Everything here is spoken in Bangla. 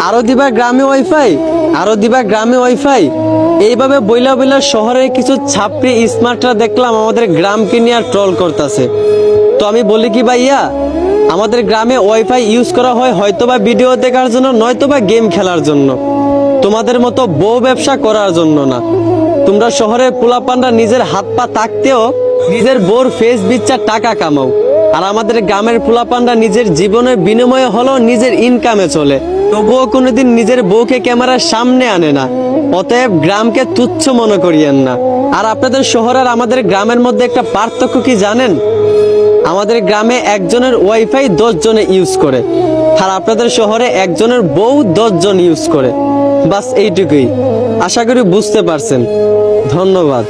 আরো দিবা গ্রামে ওয়াইফাই, আরো দিবা গ্রামে ওয়াইফাই। এইভাবে বইলা বইলা শহরের কিছু ছাপড়ি স্মার্টরা দেখলাম আমাদের গ্রামকে নিয়ে ট্রল করতেছে। তো আমি বলি কি ভাইয়া, আমাদের গ্রামে ওয়াইফাই ইউজ করা হয় হয়তোবা ভিডিও দেখার জন্য, নয়তোবা গেম খেলার জন্য, তোমাদের মতো বউ ব্যবসা করার জন্য না। তোমরা শহরের পোলাপানরা নিজের হাত পা থাকতেও নিজের বউর ফেস বিচার টাকা কামাও, আর আমাদের গ্রামের পোলাপানরা নিজের জীবনের বিনিময়ে হলো নিজের ইনকামে চলে, তবুও কোনোদিন নিজের বউকে ক্যামেরার সামনে আনে না। অতএব গ্রামকে তুচ্ছ মনে করিয়েন না। আর আপনাদের শহর আর আমাদের গ্রামের মধ্যে একটা পার্থক্য কি জানেন? আমাদের গ্রামে একজনের ওয়াইফাই 10 জনে ইউজ করে, আর আপনাদের শহরে একজনের বউ 10 জন ইউজ করে। বাস এইটুকুই, আশা করি বুঝতে পারছেন। ধন্যবাদ।